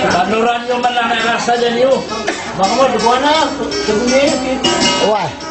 Banuran nyo man lang rasa dyan nyo. Baka mo, dugo na. Why?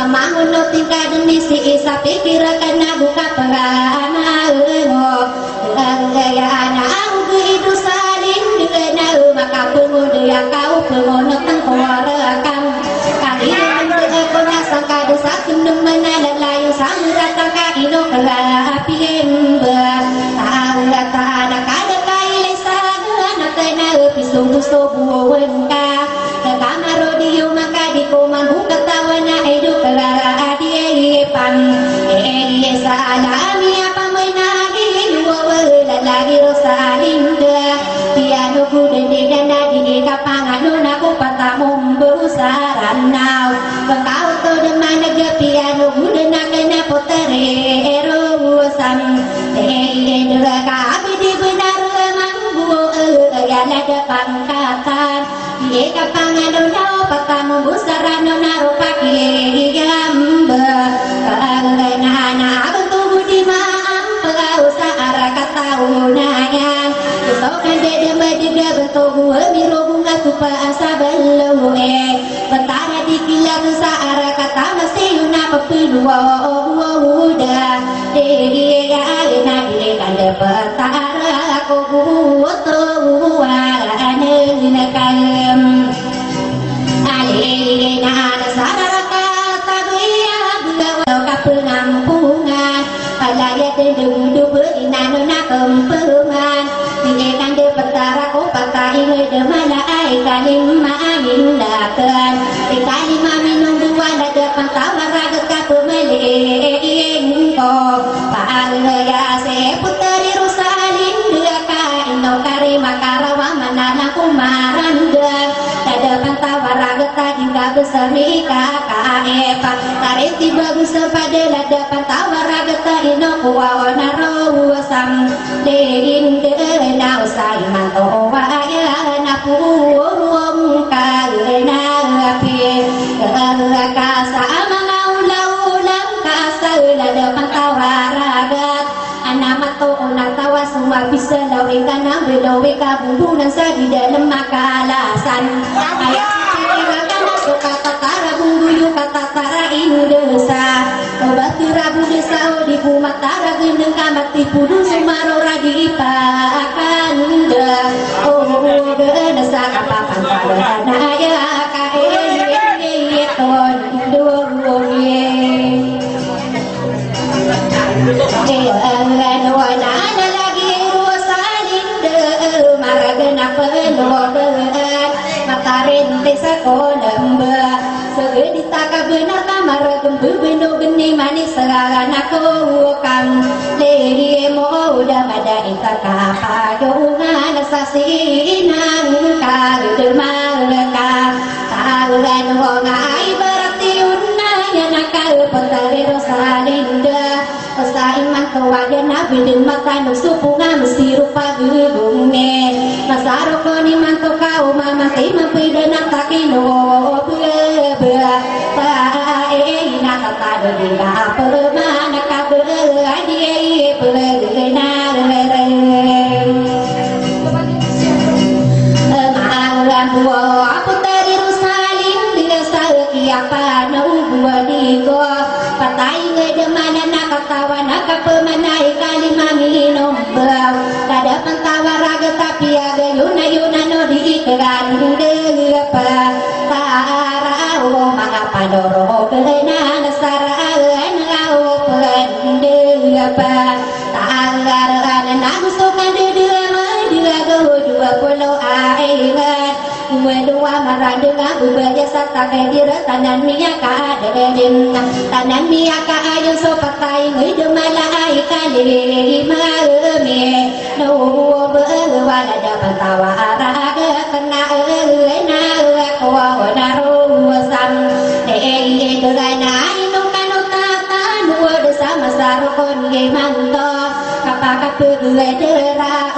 mama ngono tingkah demi si isa pikir kena buka perana ya anak itu salin dengan maka pengoda kau pengono tengkor rekam kali punya sangka desa kendung menalat layu samrat tangka ino kelapi ember tak ada kada kai sana kena pisung sobu wengka kamar radio maka di koman buka tawana hidup kelara di pan salami apa menagi lagi rosalinda piano kuda di dana di kapangan aku patah membesaran now kau tu demana ke piano kuda nak kena potere erosan deraka abi di benar manggu ya ada pangkatan di kapangan patah membesaran naruh pakai gambar anak bentuk di maam pegau searah kata unayang besokan dia berjaga bentuk biru bunga tupa asa belue betara di kilang searah kata masih una pepilua udah dia ina dia kan betara aku tua ane kalem alina searah kata dia belau penampungan palayat duduk berinan nak kempeman diikan de petara ko pakai ngai de mana ai kalim mamin dakan kalim minum dua ada pantawar raga ka pemele ko paaya se puteri rusalin dia ka ino kare makarawa manana kumaran dan ada pantawar raga ta hingga besar nikah kaepa tarik tiba besar pada lada pantawar raga ta ino kuwa naro sam lein de nao sai manto wa ya na pu ka na pi ka sa manau lau ka sa lada pantawar raga anamato onatawa semua bisa lawe kana belowe ka bumbunan sa di dalam makalasan ayat suka tatara bumbu kata tara indesa batu rabu desa di pumatara gendeng kamat tipu sumaro radi pakan oh desa kapakan padana ya kae ton duwe wana lagi ruasalin de maragana pelodan matarin desa kolemba segedita ka benar kamar gembu beno geni manis segala nako kam leli mo udah pada ita ka payungan sasinan ka dermalaka talan wong ai berarti unaya nakal pentare rosalinda saing mantawa nabi den mata no supunga mesti rupa gubungne masaro koni manto kau mama kai mapida natakino be ta ina kata de ga permana ka be adi be na re malam buo aku dari rusalin dia saki apa no buo digo patai ngede mana nak katawa nak pemanai kalima minum bau kada pantawa raga tapi aga yuna no diikran apa tarau mangapa doro kena nasara ngau pende apa tanggaran nangsukan dia dua pulau aingat dua marah dengan ubahnya sata kedira tanan miaka dedim tanan miaka ayun sopatai ngidu malai kali maeme no berwala dapat tawa araga kena na kwa naru sam derana inung kanota dua desa masarukon ge manto kapaka pedera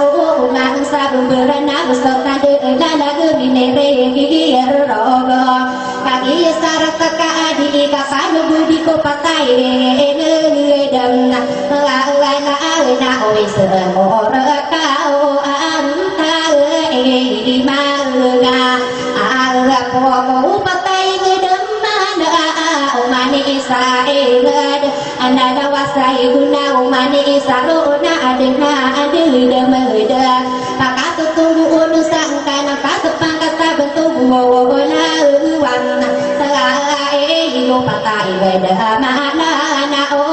ngang sabung berana usota de lalagu minere gigir rogo kaki sarat ka adi ka panu budi ko patai ngedam na na oi semor ka o anta maga ala ko patai ngedam na o manis pai guna umani sarona adena ade demeda pakatu tunggu unu sangkana kasepang kata bentuk wona uwan sae hiyo patai beda mana na o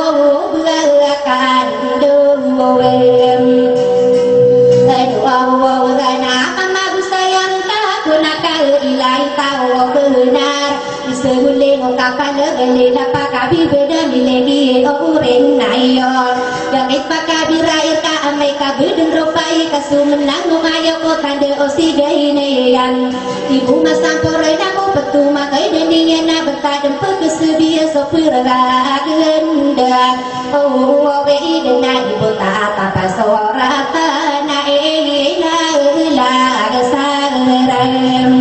bulakan dumwem aduh gana mama sayang tak guna kal ilai tahu benar seguling kapan lele lapa kabi beda milegi oren nayo gangit pakabi rair ka amai kabudun ropai kasumenang numayo ko tande osigay neyan ibu masamporoy na ko petu makai deninya na betadem pekesedia sopiraga genda oh we idena ibu ta pasorata na la gasaram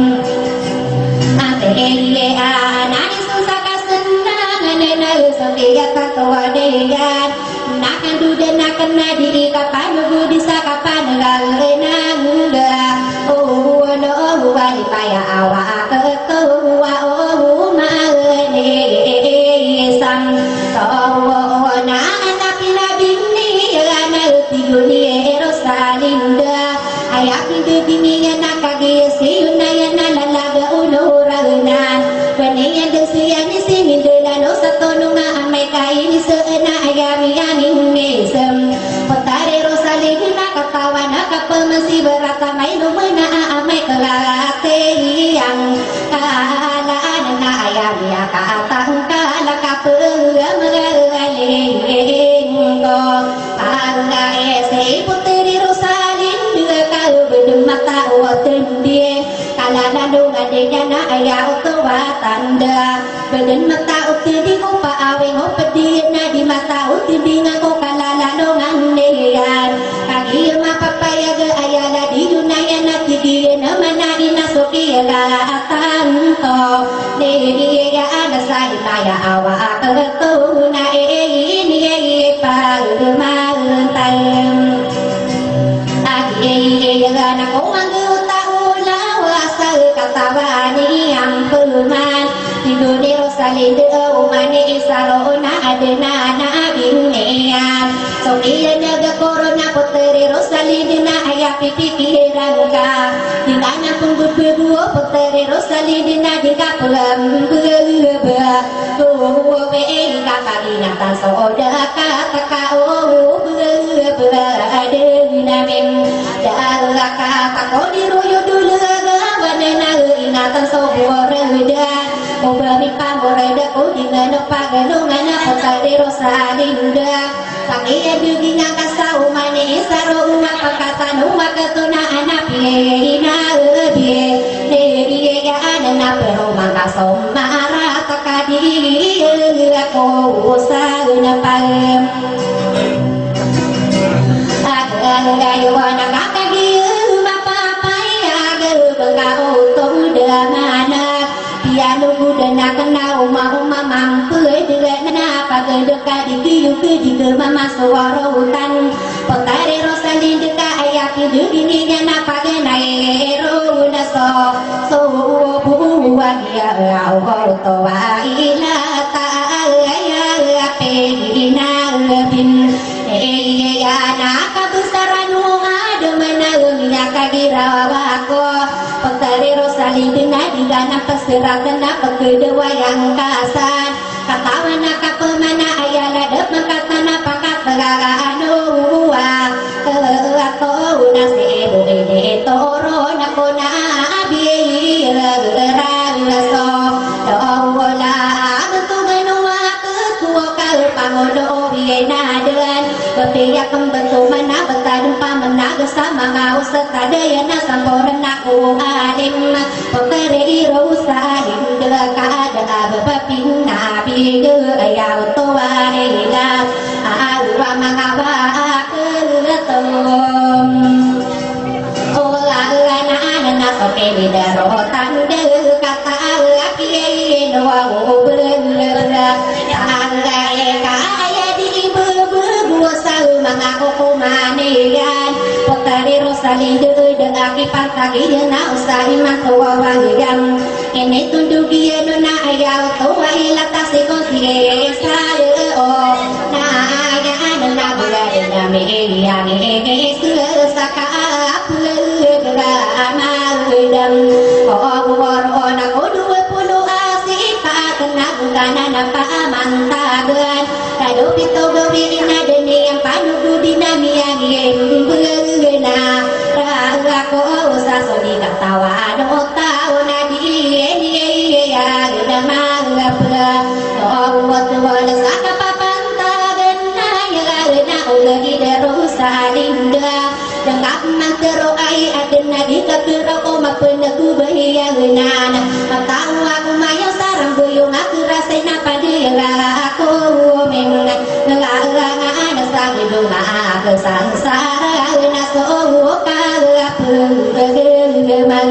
ate anani susah kasenang nena setia katawadean nakan duda nakan nadi kapan budi sakapan galenangda oh no wali paya awak ketua oh mane sam tawo na tapi nabini ana tiguni rosalinda ayak dininya nakagi siunaya nalalaga unuranan baniya desiani sini delano satonunga amai kaini seena ayami aning nesem potare rosalina katawana kapemesi berata mai lumena amai kelate yang kala ana ayami akatang kala kapem galenggo kala ese putri rosalin bedem mata waten dia kala nanu adenya na aya utawa tanda bedem mata uti di ko pa aweng opedi na di mata uti di ngako kala nanu nganeyan kagi mapapaya ge ayala di dunaya na tigi na manani na soki la atanto ne ya ada sai maya awa ketu na ini pa mantan na ko manggil taula wasal katawani yang peruman tiduni rosalinde umane isarona adena na binnean sokiya naga corona putri rosalinde na aya pipikiran ka dingana punggudu putri rosalinde na dikapulam beba tuwa we kakagina tan soda kata o beba adena men dalaka takodi royo dulu gawana ingatan sobore dan obami pamore da kodinga no pagano ngana potare rosalinda pakia duginga kasau mane saro uma pakata no makatuna anapi ina lebie derie ga ana pero makasom mara takadi ko usaguna pam agalawana kakagi mapapaya gelbengau tundana piano budana kenau mau mampu dengan pagedeka dikiyu ke mama suara hutan potare rosalinde ka ayaki duninya na pagenai runa so buwa dia au to wa ila ta ya pegina bin ya na kabesaran ada menangnya kagirawako potare rosalinde na digana pesiratan na pekedewa yang kasan katawana kapemana ayala dep makatana pakat tegagano wa keato nase ede toro nakona abi raso dola betugano ketua kal pangodo biena dan ketia kembentu mana betadem pamena gesama ngau setadaya na samporena ku adim potare rosalinde kada bapin nabi ge ayau toa ila alwa mangaba ketum ola na oke bidaro tande kata laki doa ubelera anggae kaya di bebu sal mangaku kumanian potari rosalinde deaki pantagi na usahi matua wangian ini tunduk dia nona ayau tua ila tasiko siesa o na ya yang sesaka pelama dam orang aku 20 asik kena guna napa mantagan kado pito gawi ina deni yang panu dinami yang beuna aku usah soni katawa do tau nadi ya guna mangapla wala saka papantagan ya guna ulagi derusa linda dengap mantero ai adena di kapira ko mapenaku bahaya guna tahu aku mayo sarang buyung aku rasaina padira aku memang ngelarang sang bunga kesangsara na so kala penggemar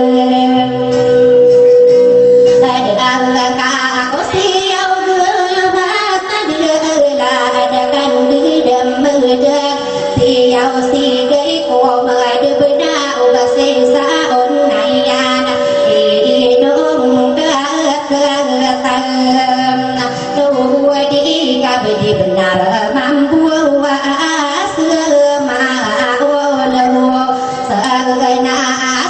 ada aku siau gemas adela adakan didam medak siau si gai ko made bena uga sesa onnayan idung ka di kabdi benar mampu asma walaw sagana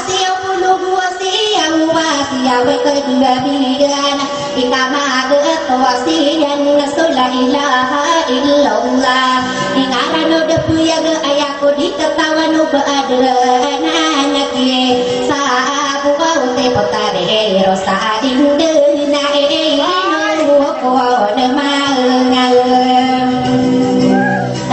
siau puluh siau siau kegabian ikama ketwasian la ilaha illallah ingarano depu ya ayaku diketawa nu baadana anake sa aku te potare rosa inde na ko na mangal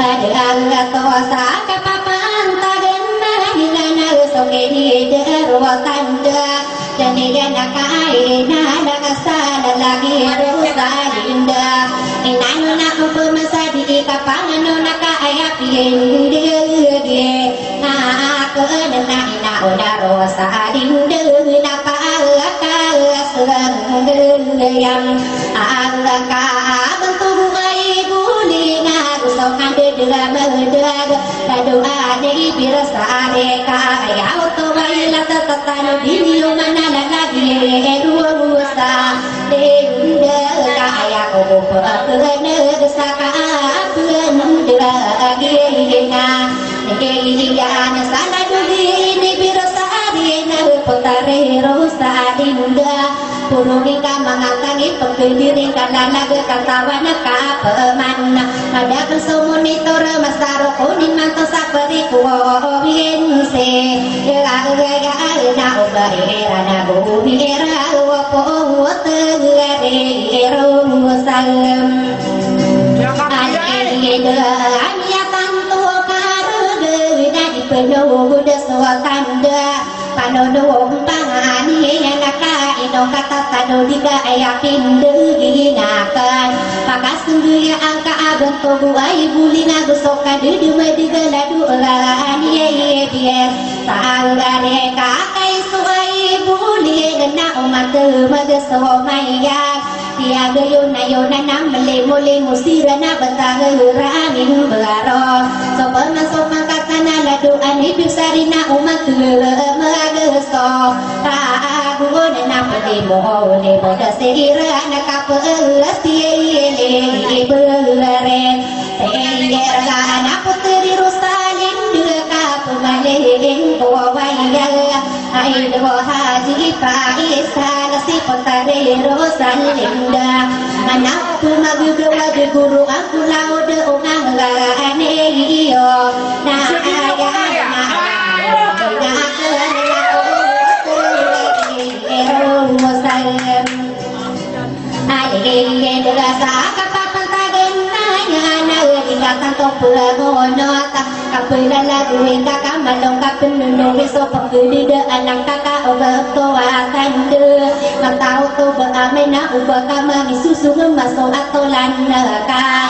ada tosa kapapan tagena hingana sokeni derwatanda janegana kaina nakasala lagi rusa dinda inanu nak pemasadi kapangano nakaayap yende na kenena ina ona rosa dinda nakala yang angka bentuk ibu linga rusakan dedera medad doa dari birasa mereka ya otomaila tatano video mana lagi dua rusa denda kaya ko perne saka pendera gina negian sana duli ni birasa dina potare rusa dinda Purunga mangangkangi pagdiri kanana katawa nakapaman ada kesumonitor masaro kuning manto saperi kuobiense ya na obaira na bumira wapo tegerung salam ania tantu karude na dipenuh deswa tanda panono pangani yang ino kata tano diga ayakin deginakan pakas ya angka abang togu ai bulina gusoka dudu mediga ladu laan ye biar tanggane kakai suai buli na umat magaso maya tiaga yona nam mole musira na batang ramin belaro sopa katana ladu ani bisarina umat magaso guna napadi mo ne boda sira nakapelas tiele berren tengera naputri rusalin deka pemalin wawaya ai do haji paisa nasi potare rosalinda anak magu wajib guru aku laud ongang ane iyo na Derasa kapapan tagenanya na ingatan to pelagonota kapila lagu kaka malong kapenu so pagdi de anang kaka obato atande matau to baamena ubaka mami susu maso atolan ka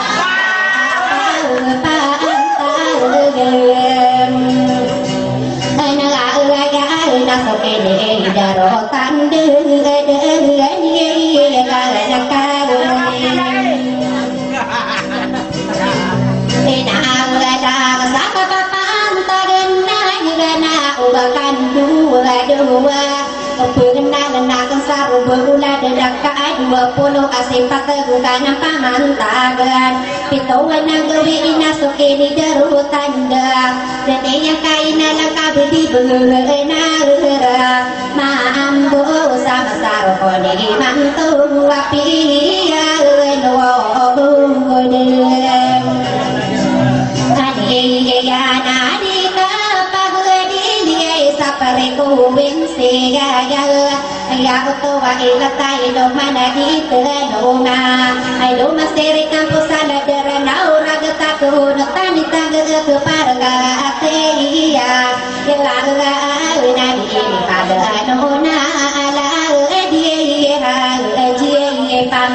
darotan berulah dedak ka 20 asipat tegukan pamantagan pitungan nang gawi inasuki di jeru tanda dan yang kaina langkah di beuna maambu sama saroni mantu api ya no bungode ani ya nadi ka pagdi dia sapare ko bensi ya ya to wa ilatai do mana di tenoma ai do maseri kampo sala derana ora gata ko no tani tangga ke parga ateia ya la na di pada nona ala die ha die pam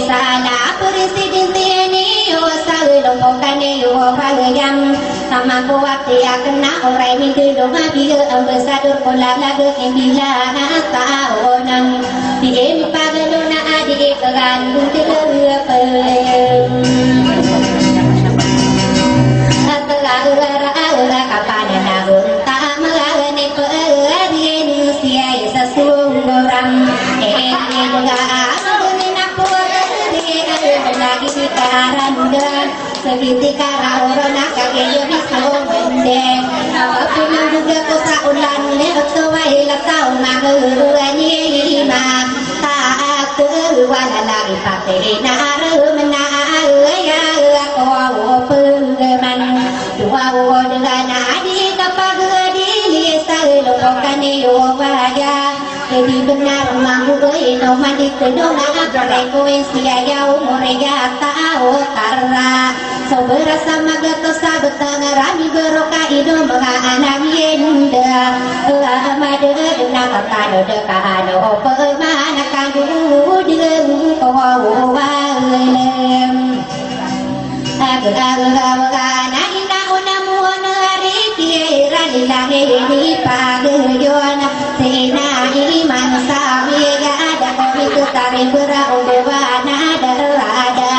sana presidente ni o salo kokane o bagam sama ko waktu kena orang minta doa dia ambasador kola lagu bila tahunan dia pagalona adik keran terlepa atala kapan nahun tak melane perien siai sesungguram lagi di karandan segitika raurona kagenya bisa mendeng apapun yang juga kesaulan leto wailah tau mageruani lima tak keruana lagi pakai naru menaru ya kau pengeman dua dengan adik kapagadi selalu kokane waya jadi benar mahu no mandi kedona mereka siayau mereka tahu karena so berasa magato sabet ngarami beroka ido menganak yenda lama dena kata dekano pemana kanggu dengan kau walem agak-agak ina unamu nari tiara lilahi di paguyona sena iman sami ada kopi tari berau dewana darada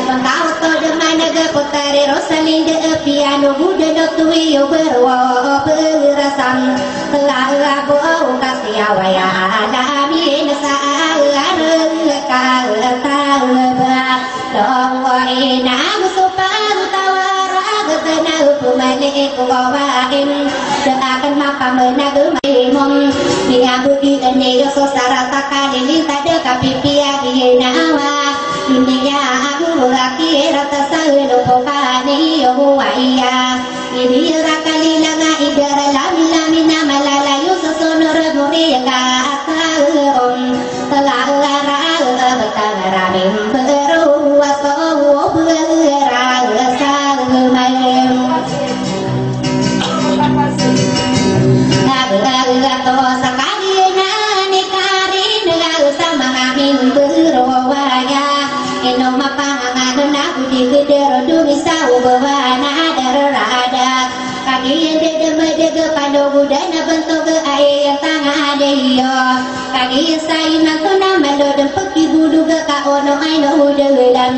mengkau to demana ge potare rosalinda piano buda do tuyo berwa berasam telah bo kasih awaya alami nasa areng ka talba dong ina musupan tawara getena pemane ko wain akan maka menagu mom dia budi ene so sarata kali tada kapipia nawa dunia aku laki rata selo kokani yo waya ini rakali langa idara lamina malala yo sonor muriga akalom telah lara betarami beru waso bera salmem to sakali nani kari nelalu sama amin berwaya eno mapangan na budi gedero dumi sau bawana darada kaki dede medege pando budana bentuk air tangah deyo kaki sai mantuna mando dempeki budu ge ka ono aino dedan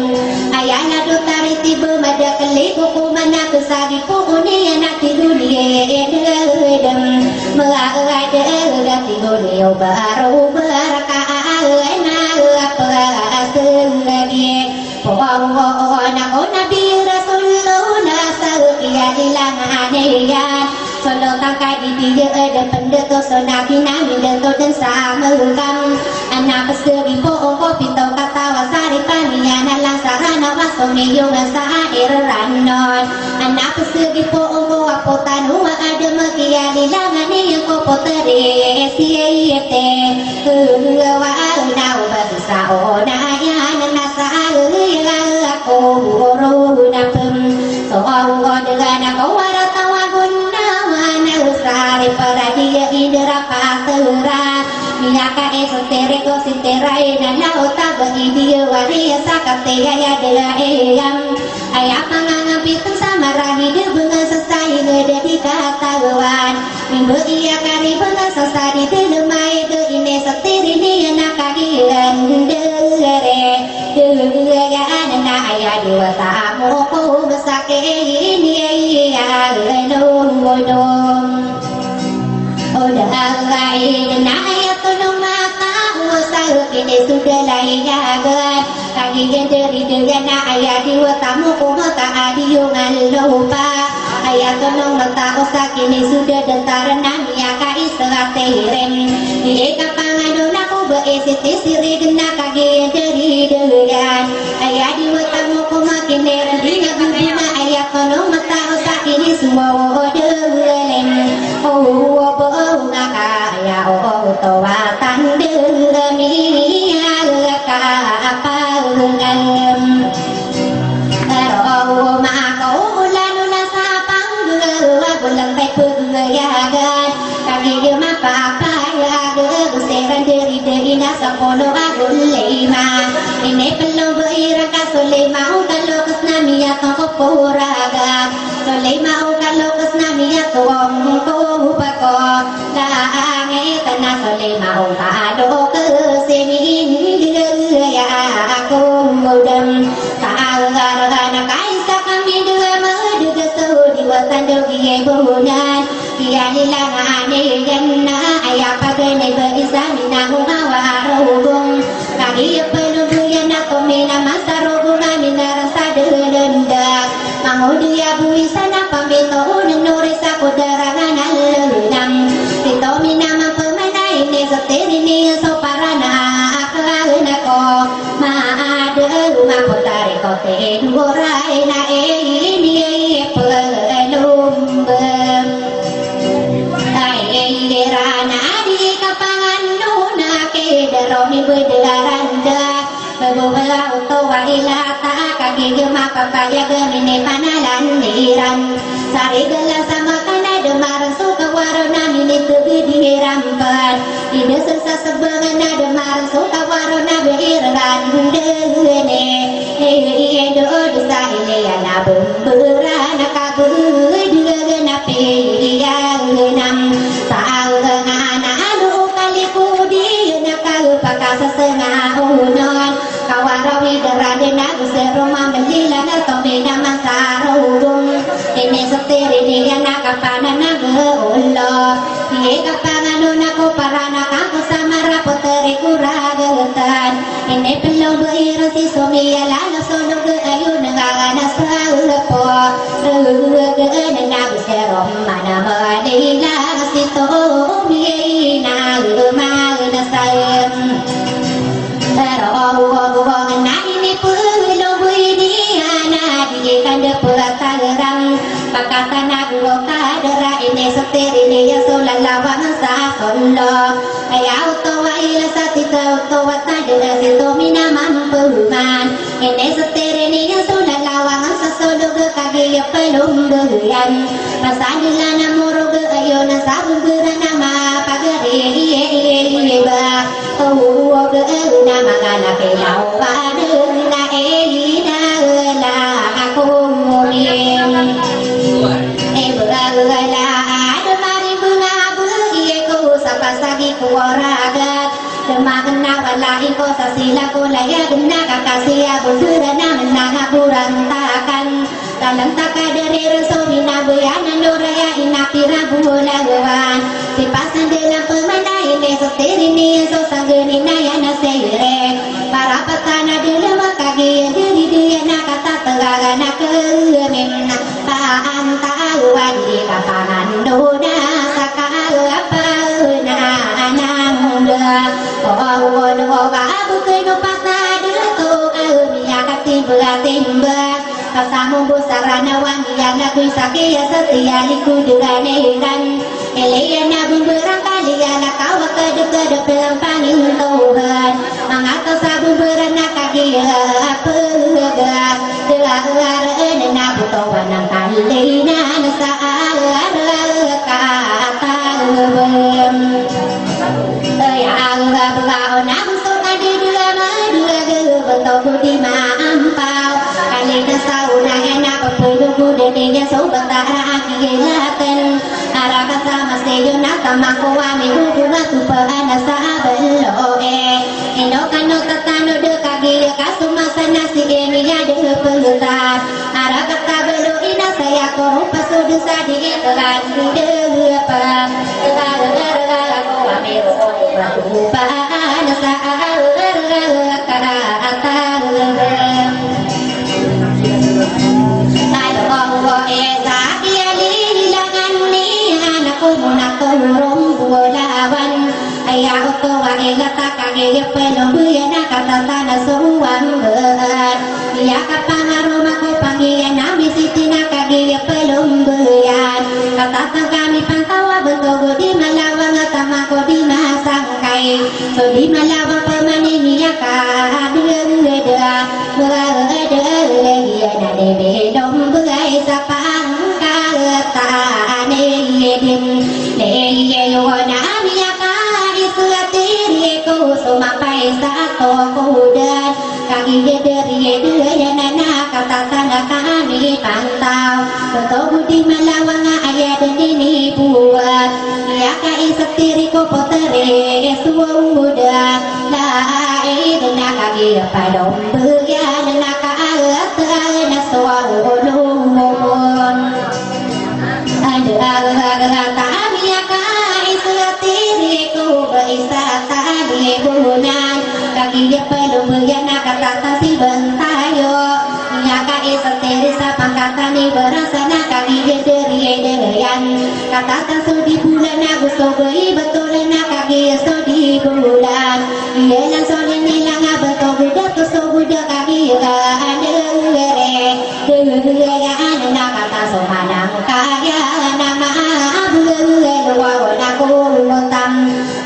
ayana do tari tibe mada keli kuku mana kesagi puni anak di dunia dedem melagade gati dunia baru berkah ena apa asendie powo na nabi rasulullah sakia ilang aneyan solo tangkai di dia ada pendeto sonabi nami deto dan sama gam anak pesegi powo pinto kata wasari paniana langsarana wasone yoga sair ranon anak pesegi powo apotan huwa ada mekia ilangane yang kopoteri siete wa nau bangsa onaya nasa aku guru napem soal dengan aku waratawagun nawana usari paradia indra patera minaka esoteriko siterai dan lauta bagi dia waria sakate ya dela eyam ayah mangangapitan sama rahi dia benga sesai ngededi katawan mimbo iya kari benga sesadi telemai ke ini setiri dia nakagiran dere dere na ayah dua tamu ku besake ini ya nunggodom udah lain na ayah tu mata yagan kagi genderi degana ayat di watamu kumata adiyungan lupa ayat tonong mata osakini sudah dentaran ya kai seraterem di kapangan aku beesiti siri gena kagi genderi degan ayat di watamu kumakin derdina bima ayat tonong mata osakini semua wodelem oh ngakaya oh tawatan demi ka apa ngem ro ma ko ulan nasa panggewa bulan pai pengayagan kagi ma papa ya ge seran dari nasa pono agul lema ini pelong beira ka sole mau kalau kesnami ya to poraga sole mau kalau kesnami ya to ko upako la ange tanah sole mau ta do ke sini ya aku mudam taarana kaisa kami dua meduga sudi watan dogi bunan dia hilangane janna ayah pagane berisami nahu awarung kagi pelung yana komena masaruguna minara sadenda mangu dia buisana pamito nurisa kudarangan alunam tito minama pemanai ne soterini soparana ko maade uma potare kote durai na ini pelum ai rana di kapangan nuna ke deromi bedaranda bebelah untuk wailata kaki gema papaya gemine panalan diran sari gelas sama kana demar suka warna mini tubi dirampan ide sesa sebengana demar suka warna beiran dene do dosa ile ana bumburana kabu digana pe yang nam saangana anu kali pudi nakal pakasa setengah unon kawarawi deradena guseroma menjilana tomena masarung ini setiri ini anak kapanan nageulo ye kapangan nako parana kamu sama rapoteri kuragetan ini pelong beira si somi ala sono ge ayu nangana saepo ruge nang guserom mana madila si to biina ma nasayem pakatan aku kadera ini setir ini ya solalawang sa solo ayau towa ila satita towa tadera situ mina mampuman ini setir ini ya solalawang sa solo ke kagi ya pelum geyan pasadila namuru ke ayona sabun nama pagari iye ba oh ke nama kana ke lau padena elina la aku muriem beragala ada mari bunga bugi ko sapasagi ko raga demagna wala ko sasila ko laya guna kakasia bundurana menanga burantakan dalam takadere resomina bayana noraya inapira bulawan si pasan dalam pemandai le soterini so sanggeni nayana seire para patana dalam kagi diri dia nakata tegagana kemena anta wadi kapangan dona saka apa na anamda oh no ba bukan patna deto miya katimba kasamu busarana wangiana kuisaki ya setia liku degane dan eleyana bumberang kaliana kawa kedek pelampangin Tuhan mangata sabu berana kaki apa gelar na buto wanang kalina nasa kata bem ya Allah belao nam sona di dua beto budi mampau kalina sauna enak peluku deninya so betara akilatan araka sama seyo nakama kuami hubunga tupa anasa belo ino kano tatano de kagi kasuma sana si emiya de pelutar araka tabelo ina saya korup pasudu sadi telan de apa tegara kuami rupa anasa kaki pelong buyana kata tanah suang berat ya kapangaru mako panggian nabi sitina kaki pelong buyan kata kami pantawa bentuk di malawang tamako di masangkai so di malawang pemanini ya kadeng geda berada ya nade bedom buai sapang kaletane yedin ne yona ya kali suatiri ku sumapai satu kuda kaki dari ya nana kata tanda kami pantau bentuk di malawang ayat ini buat ya kai setiri ko potere suuda lai dena kaki padom buya dena kaat na suarulun ada tami ya kai setiri ko baisata di bulan kaki padom buya na kata si bentayo ya kai setiri sapang kata ni berasana kaki dari derian kata sudi bulan aku sobai betul nak kaki sudi bulan ia lang sodi nilang betul budak tu so budak kaki ada gere anak kata so manang kaya nama bulan wawan aku lotam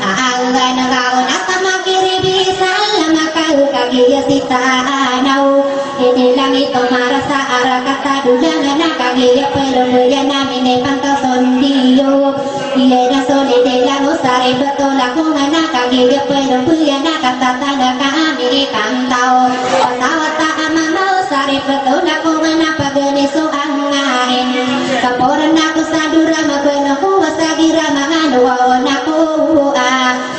angga nakau nakama kiri bisa lama kau kaki sita nau ini langit marasa arah kata dulang anak kaki pelong ya namine pangkau sondio ia na soli de la usare betul aku anak kaki pelong ya nak kata tanda kami kantau wata amama usare betul aku anak pagani so angain kaporan aku sadura magana ku wasagira mangano aku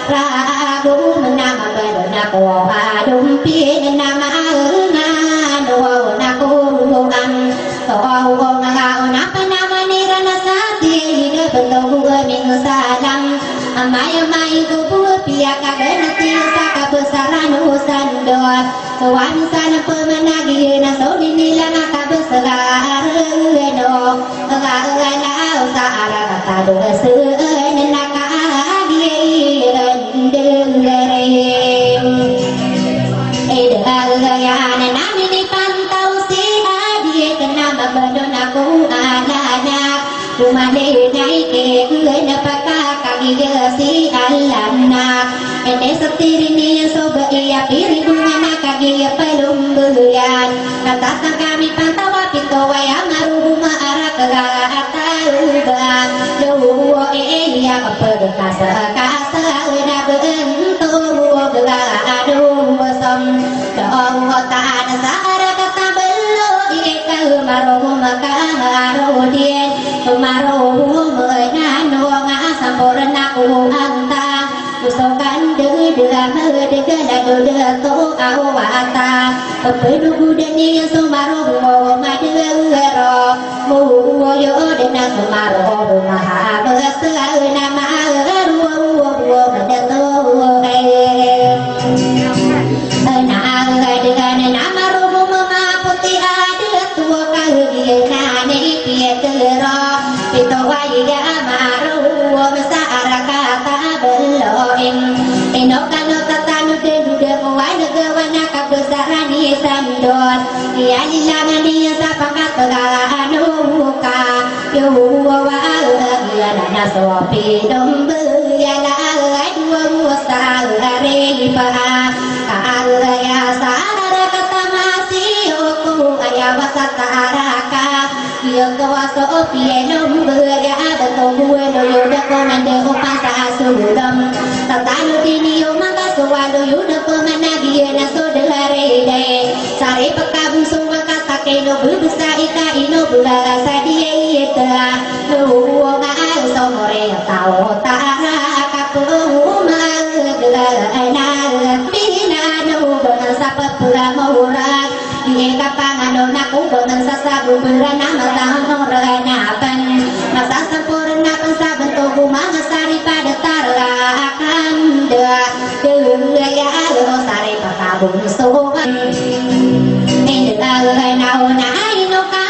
ragu menama beron aku adumpi nama aku tau apa nama ni rana sati ide betul minggu salam amai kubu pia kagana tiasa kabesaran usan doa tuan sana pemenagi na sodi nilang kabesar do ngala usara kata dosa nenaka adi rendere ya nami ni pantau si adi kenapa bedon aku anak rumah dengai ke napaka kaki si alana ene setiri ni soba ia piri bunga kaki pelum bulan kata kami pantau pito waya maru bunga arah kegatan luo ia kepedekas kasa na bentuk geladu som doa tak ada arah kata belo ia maru makaru dien maru menanu ngasampurna ku anta usokan dega dega to awata pedu budani sumaru mo madero mu yo dena sumaru maha besar nama ruo medeto dengan nama rumo mama putih ada tua kali nane pietero itu waya maru besar kata beloin inokan tatanu dedu wana gawana kabesaran di sandor dia lilangan dia sapangat anu muka yo wa ya na sopi dombe ya la dua sare pa ya sara kata masih aku ayah wasataraka yo kawaso pielom ya betul gue yo dak konande upasa sudam tatanu dini yo maka suwado yo dak konanagi na sodare de sare pekabu suwa kata keno berusa ika ino bulaga sadie eta no ga so more tao tara kapu ma gelana pina no bangsa papura maurat dia kapangan aku dengan sasabu berana matang ranapan masa sempurna pensaban tubuh mangasari pada tarakan ya lo sari pakabung sokan ini nau nai no ka